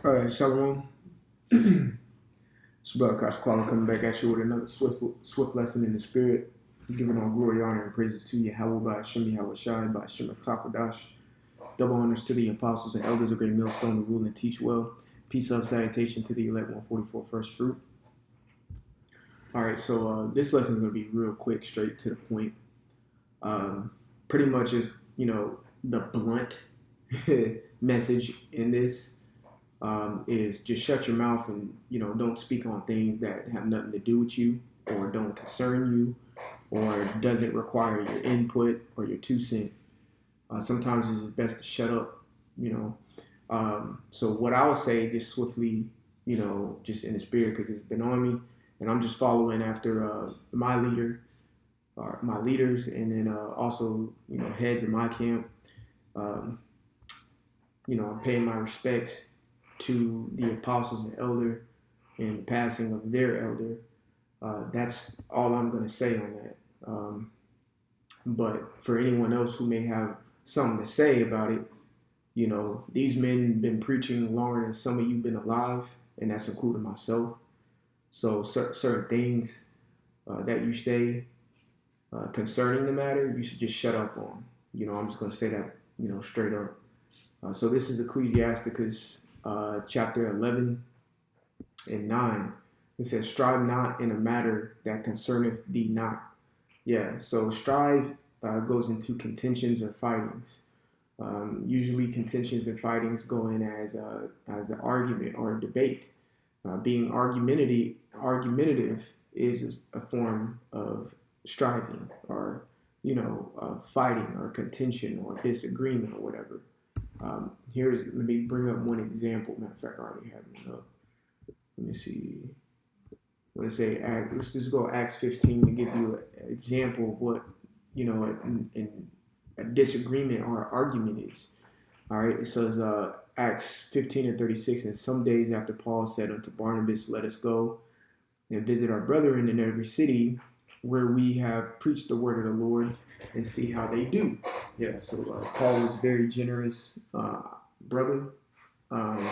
Shalom. It's Brother Kosh Kwala coming back at you with another swift lesson in the spirit, giving all glory, honor, and praises to Yahweh by Hashem Yahweh Shai by Hashem Kakwadash. Double honors to the apostles and elders of Great Millstone who rule and teach well. Peace, love, salutation to the elect 144 first fruit. All right, so this lesson is going to be real quick, straight to the point. Pretty much is, the blunt message in this is just shut your mouth and, don't speak on things that have nothing to do with you or don't concern you or doesn't require your input or your 2 cents. Sometimes it's best to shut up, So what I would say just swiftly, just in the spirit because it's been on me and I'm just following after my leader or my leaders and then also, heads in my camp. I'm paying my respects to the apostles and elder and the passing of their elder. That's all I'm going to say on that. But for anyone else who may have something to say about it, these men have been preaching longer than some of you been alive, and that's including myself. So certain things that you say concerning the matter, you should just shut up on. I'm just going to say that, straight up. So this is Ecclesiasticus chapter 11 and 9. It says, strive not in a matter that concerneth thee not. Yeah, so strive goes into contentions and fightings. Usually contentions and fightings go in as an argument or a debate. Being argumentative is a form of striving or, fighting or contention or disagreement or whatever. Let me bring up one example. Matter of fact, I already have one up. Let me see. Let's just go Acts 15 to give you an example of what, in a disagreement or an argument is. All right, it says Acts 15 and 36, and some days after Paul said unto Barnabas, let us go and visit our brethren in every city where we have preached the word of the Lord and see how they do. Yeah, so Paul was a very generous brother, and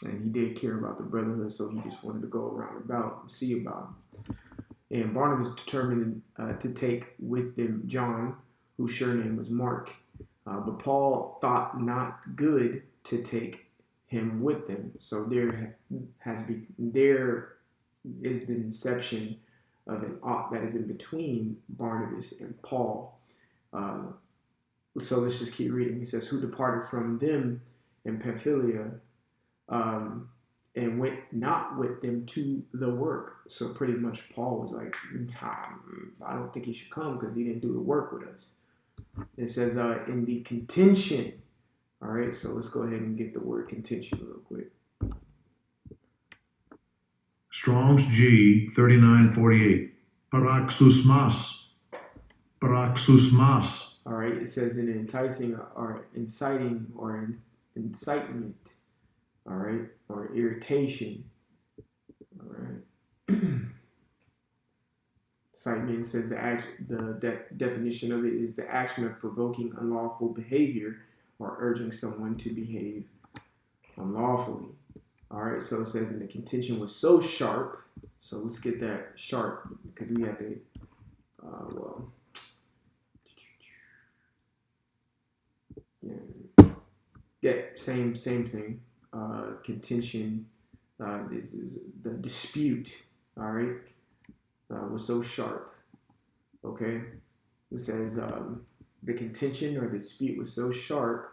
he did care about the brotherhood, so he just wanted to go around about and see about them. And Barnabas determined to take with them John, whose surname was Mark. But Paul thought not good to take him with them. So there is the inception of an ought that is in between Barnabas and Paul. So let's just keep reading. He says, who departed from them in Pamphylia and went not with them to the work. So pretty much Paul was like, I don't think he should come because he didn't do the work with us. It says in the contention. All right, so let's go ahead and get the word contention real quick. Strong's G 3948. Paraxusmas. Paraxusmas. All right, it says in enticing or inciting or incitement. All right, or irritation. All right. Incitement says the definition of it is the action of provoking unlawful behavior or urging someone to behave unlawfully. All right, so it says, and the contention was so sharp. So let's get that sharp because we have to, same thing. Contention is the dispute. All right, was so sharp. Okay, it says the contention or dispute was so sharp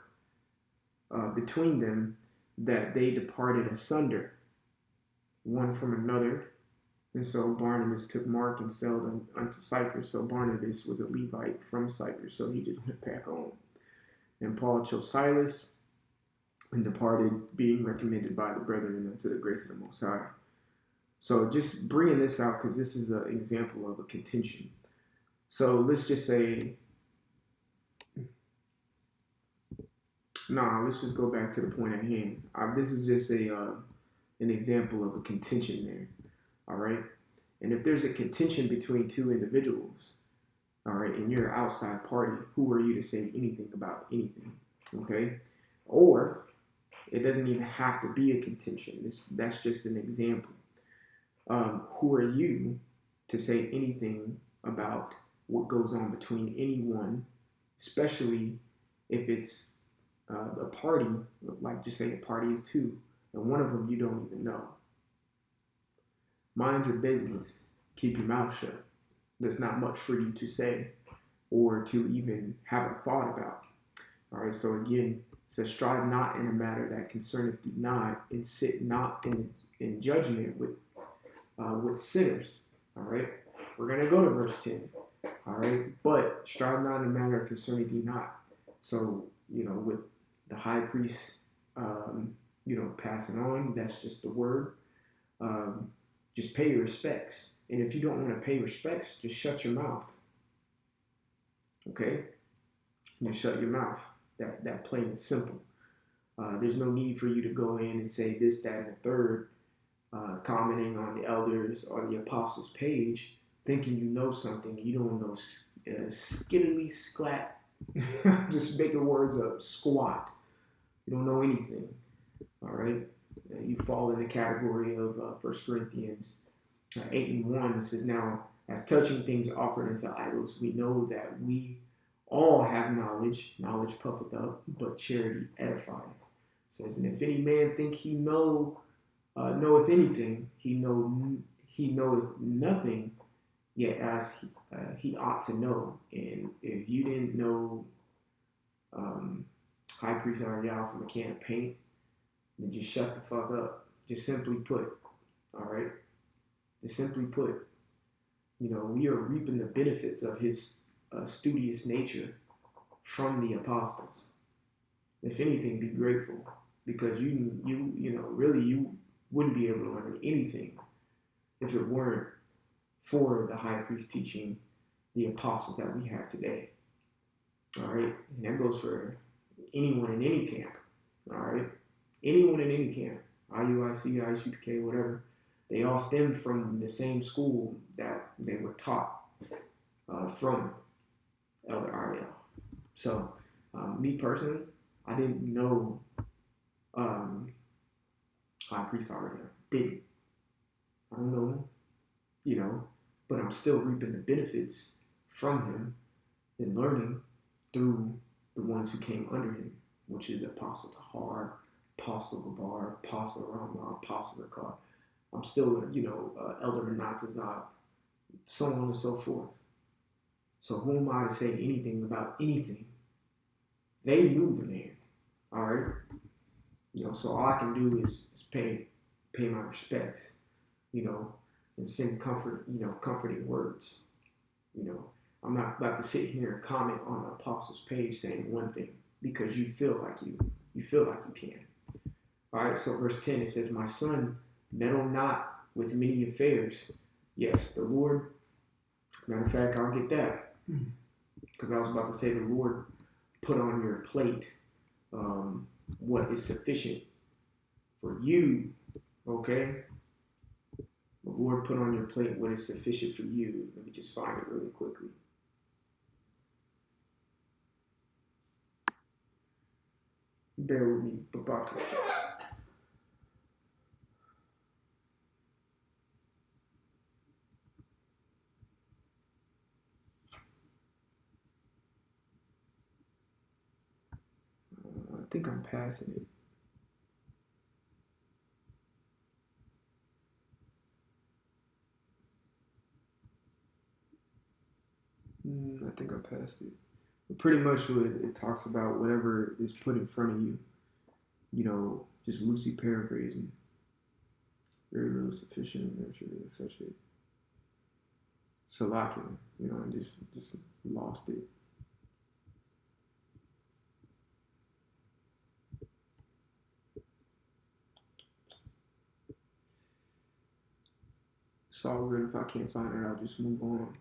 between them that they departed asunder, one from another. And so Barnabas took Mark and sailed unto Cyprus. So Barnabas was a Levite from Cyprus, so he just went back home. And Paul chose Silas and departed, being recommended by the brethren unto the grace of the Most High. So just bringing this out because this is an example of a contention. So let's just say, let's just go back to the point at hand. This is just an example of a contention there. All right. And if there's a contention between two individuals, all right, and you're an outside party, who are you to say anything about anything? Okay. Or It doesn't even have to be a contention. That's just an example. Who are you to say anything about what goes on between anyone, especially if it's a party, like just say a party of two, and one of them you don't even know? Mind your business. Keep your mouth shut. There's not much for you to say or to even have a thought about. All right, so again, it says, strive not in a matter that concerneth thee not, and sit not in judgment with sinners. All right, we're going to go to verse 10. All right, but strive not in a matter concerning thee not. So, with the high priest, passing on, that's just the word. Just pay your respects. And if you don't want to pay respects, just shut your mouth. Okay? Just shut your mouth. That plain and simple. There's no need for you to go in and say this, that, and the third, commenting on the elders or the apostles' page, thinking you know something. You don't know skiddly sklat. Just making words up. Squat. You don't know anything. All right? You fall in the category of 1 Corinthians 8:1. It says, now, as touching things offered unto idols, we know that we all have knowledge. Knowledge puffeth up, but charity edifieth. It says, and if any man think he knoweth anything, he knoweth nothing, yet as he ought to know. And if you didn't know High Priest Ariel from a can of paint, then just shut the fuck up. Just simply put, all right? Just simply put, we are reaping the benefits of his studious nature from the apostles. If anything, be grateful, because you wouldn't be able to learn anything if it weren't for the high priest teaching the apostles that we have today. All right, and that goes for anyone in any camp. All right, anyone in any camp, IUIC, ISUPK, whatever. They all stem from the same school that they were taught from Elder Ariel. So, me personally, I didn't know High Priest Ariel. Didn't. I don't know him, but I'm still reaping the benefits from him and learning through the ones who came under him, which is Apostle Tahar, Apostle Gabar, Apostle Rama, Apostle Ricard. I'm still, Elder Menatazad, so on and so forth. So who am I to say anything about anything? They knew the man, all right? So all I can do is pay my respects, and send comforting words. I'm not about to sit here and comment on the apostles' page saying one thing because you feel like you can. All right, so verse 10, it says, my son, meddle not with many affairs. Yes, the Lord, matter of fact, I'll get that. Because I was about to say the Lord put on your plate what is sufficient for you, okay? The Lord put on your plate what is sufficient for you. Let me just find it really quickly. Bear with me, Babaka. I think I'm passing it. I think I passed it. But pretty much what it talks about, whatever is put in front of you, just loosely paraphrasing. Very little sufficient nurture to fetch it. Salakia, and just lost it. It's all good. If I can't find it, I'll just move on.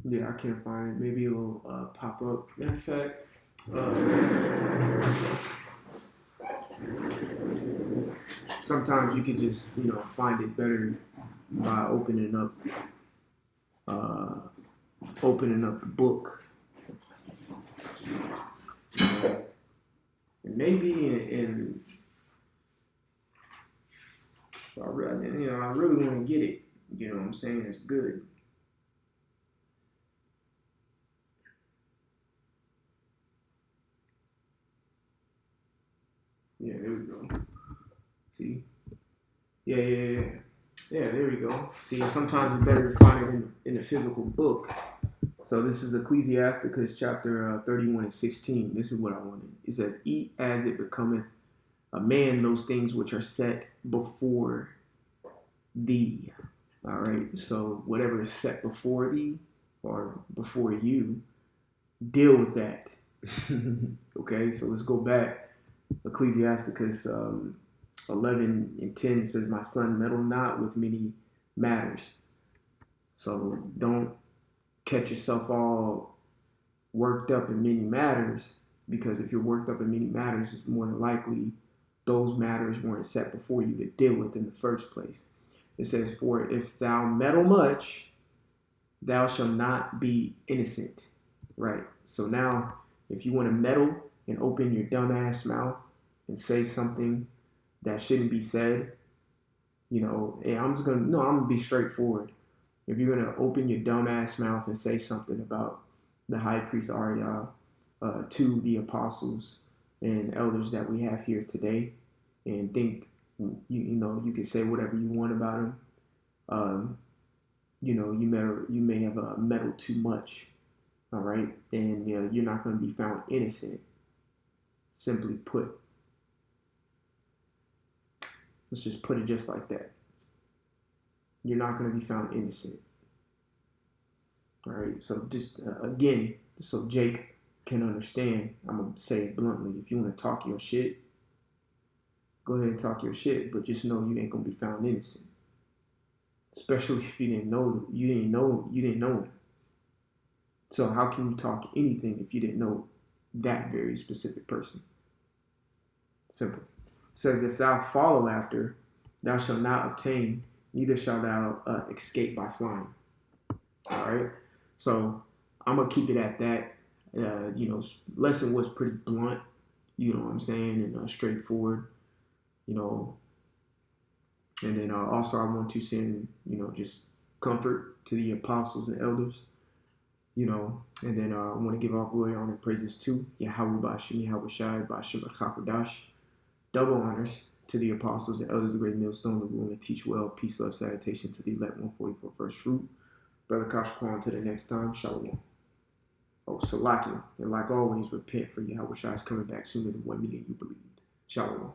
Yeah, I can't find it. Maybe it'll pop up. Matter of fact, Sometimes you can just, find it better by opening up the book. And maybe I really want to get it. You know what I'm saying? It's good. Yeah, there we go. See? Yeah. Yeah, there we go. See, sometimes it's better to find it in a physical book. So this is Ecclesiasticus chapter 31 and 16. This is what I wanted. It says, eat as it becometh a man those things which are set before thee. All right. So whatever is set before thee or before you, deal with that. Okay. So let's go back. Ecclesiasticus 11 and 10 says, my son, meddle not with many matters. So don't catch yourself all worked up in many matters, because if you're worked up in many matters, it's more than likely those matters weren't set before you to deal with in the first place. It says, for if thou meddle much, thou shalt not be innocent. Right? So now, if you want to meddle and open your dumbass mouth and say something that shouldn't be said, hey, I'm gonna be straightforward. If you're gonna open your dumbass mouth and say something about the high priest Ariel to the apostles and elders that we have here today, and think you can say whatever you want about them, you may have meddled too much, all right, and you're not going to be found innocent. Simply put. Let's just put it just like that. You're not going to be found innocent. All right. So just again, so Jake can understand, I'm going to say it bluntly. If you want to talk your shit, go ahead and talk your shit, but just know you ain't going to be found innocent. Especially if you didn't know him. So how can you talk anything if you didn't know that very specific person? Simple. It says, if thou follow after, thou shalt not obtain, neither shalt thou escape by flying. All right. So I'm gonna keep it at that. Lesson was pretty blunt. You know what I'm saying, and straightforward. And then also I want to send just comfort to the apostles and elders. And then I want to give all glory, honor, and praises to Yahweh Bashim, Yahweh Shai, Bashim Chakadash. Double honors to the apostles and elders of the great millstone, the rule and teach well. Peace, love, salutation to the elect 144 first fruit. Brother Kashkwan, to the next time. Shalom. Oh, Salakim. And like always, repent, for Yahweh Shai is coming back sooner than 1 million you believed. Shalom.